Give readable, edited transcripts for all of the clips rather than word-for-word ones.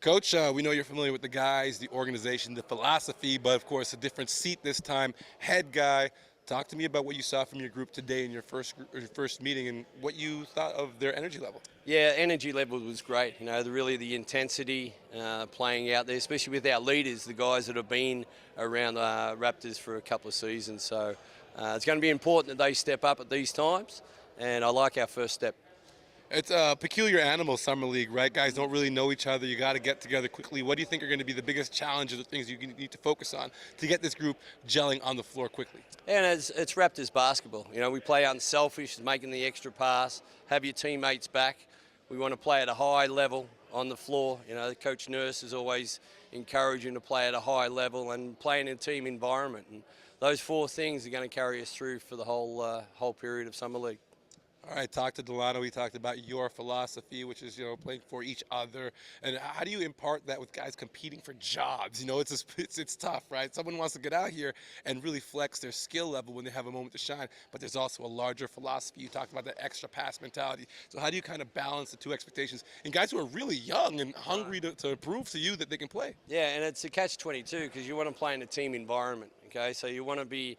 Coach, we know you're familiar with the guys, the organization, the philosophy, but of course a different seat this time. Head guy, talk to me about what you saw from your group today in your first meeting and what you thought of their energy level. Yeah, energy level was great. The intensity playing out there, especially with our leaders, the guys that have been around Raptors for a couple of seasons. So it's going to be important that they step up at these times, and I like our first step. It's a peculiar animal, summer league, right? Guys don't really know each other. You got to get together quickly. What do you think are going to be the biggest challenges or things you need to focus on to get this group gelling on the floor quickly? And it's Raptors basketball. We play unselfish, making the extra pass, have your teammates back. We want to play at a high level on the floor. Coach Nurse is always encouraging to play at a high level and play in a team environment. And those four things are going to carry us through for the whole period of summer league. All right, talk to Delano. We talked about your philosophy, which is playing for each other, and how do you impart that with guys competing for jobs? It's tough, right? Someone wants to get out here and really flex their skill level when they have a moment to shine, but there's also a larger philosophy. You talked about that extra pass mentality. So how do you kind of balance the two expectations in guys who are really young and hungry to prove to you that they can play? Yeah, and it's a catch-22 because you want to play in a team environment. Okay, so you want to be.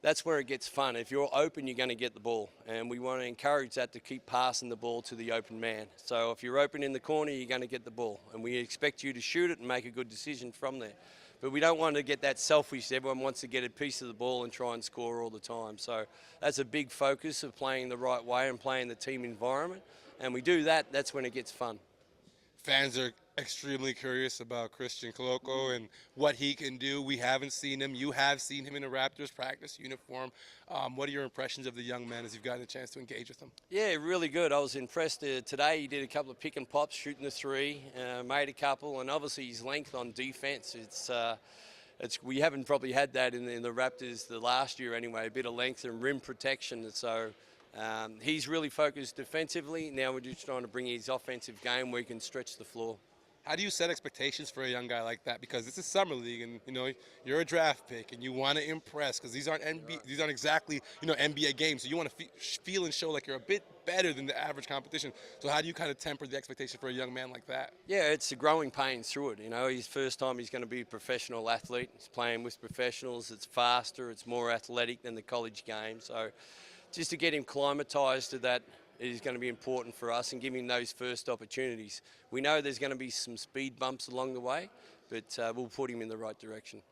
That's where it gets fun. If you're open, you're going to get the ball. And we want to encourage that to keep passing the ball to the open man. So if you're open in the corner, you're going to get the ball. And we expect you to shoot it and make a good decision from there. But we don't want to get that selfish. Everyone wants to get a piece of the ball and try and score all the time. So that's a big focus of playing the right way and playing the team environment. And we do that, that's when it gets fun. Fans are extremely curious about Christian Koloko and what he can do. We haven't seen him. You have seen him in a Raptors practice uniform. What are your impressions of the young man as you've gotten a chance to engage with him? Yeah, really good. I was impressed today. He did a couple of pick and pops, shooting the three, made a couple, and obviously his length on defense. We haven't probably had that in the Raptors the last year anyway. A bit of length and rim protection. So he's really focused defensively. Now we're just trying to bring his offensive game where he can stretch the floor. How do you set expectations for a young guy like that? Because this is summer league, and you're a draft pick, and you want to impress. Because these aren't exactly NBA games. So you want to feel and show like you're a bit better than the average competition. So how do you kind of temper the expectation for a young man like that? Yeah, it's the growing pains through it. His first time he's going to be a professional athlete. He's playing with professionals. It's faster. It's more athletic than the college game. So just to get him climatized to that is going to be important for us and give him those first opportunities. We know there's going to be some speed bumps along the way, but we'll put him in the right direction.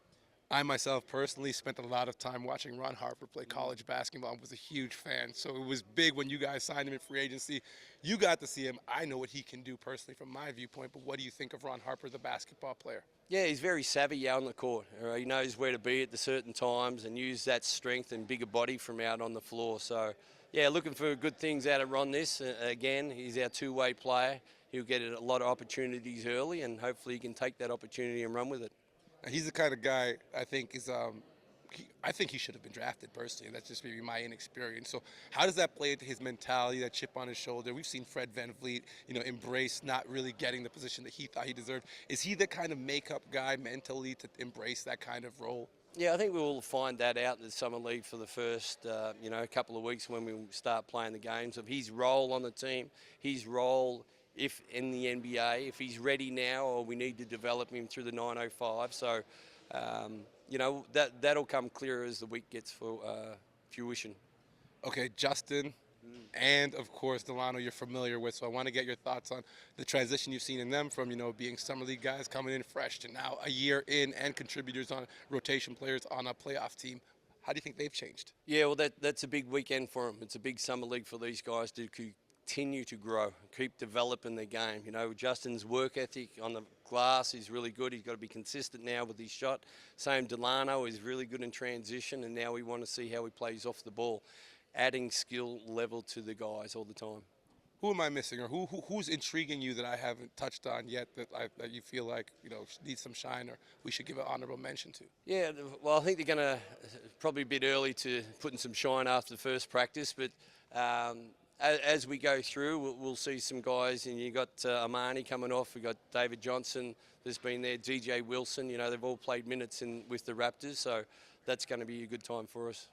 I myself personally spent a lot of time watching Ron Harper play college basketball and was a huge fan. So it was big when you guys signed him in free agency. You got to see him. I know what he can do personally from my viewpoint, but what do you think of Ron Harper, the basketball player? Yeah, he's very savvy out on the court. He knows where to be at the certain times and use that strength and bigger body from out on the floor. So, yeah, looking for good things out of Ron this. Again, he's our two-way player. He'll get a lot of opportunities early, and hopefully he can take that opportunity and run with it. He's the kind of guy I think is I think he should have been drafted personally. That's just maybe my inexperience. So how does that play into his mentality, that chip on his shoulder? We've seen Fred VanVleet, embrace not really getting the position that he thought he deserved. Is he the kind of makeup guy mentally to embrace that kind of role? Yeah, I think we will find that out in the summer league for the first, couple of weeks when we start playing the games of his role on the team, his role if in the NBA, if he's ready now, or we need to develop him through the 905. So, that'll come clearer as the week gets for fruition. Okay, Justin, and of course Delano, you're familiar with. So I want to get your thoughts on the transition you've seen in them from being summer league guys coming in fresh to now a year in and contributors on rotation players on a playoff team. How do you think they've changed? Yeah, well, that's a big weekend for them. It's a big summer league for these guys to continue to grow, keep developing their game. Justin's work ethic on the glass is really good. He's got to be consistent now with his shot. Same Delano is really good in transition, and now we want to see how he plays off the ball, adding skill level to the guys all the time. Who am I missing, or who's intriguing you that I haven't touched on yet that you feel like needs some shine, or we should give an honorable mention to? Yeah, well, I think they're going to probably a bit early to putting some shine after the first practice, but as we go through, we'll see some guys, and you got Armani coming off. We got David Johnson that's been there, DJ Wilson. They've all played minutes with the Raptors, so that's going to be a good time for us.